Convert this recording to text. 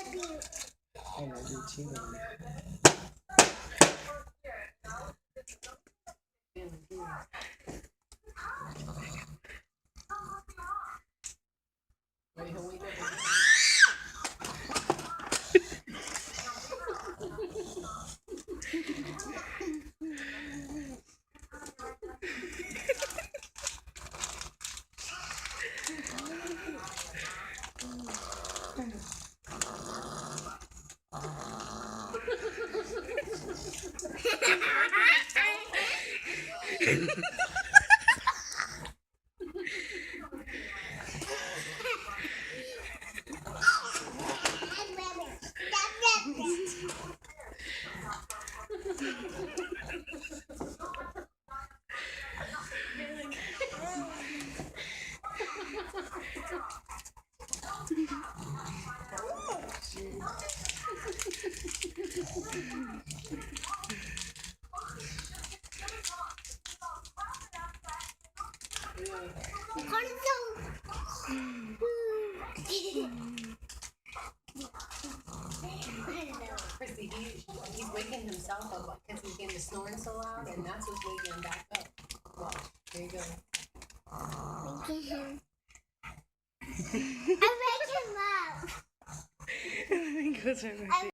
I love you too. Chrissy, he's waking himself up because he's getting snoring so loud, and that's what's waking him back up. Watch, there you go. I wake him up. He goes right back.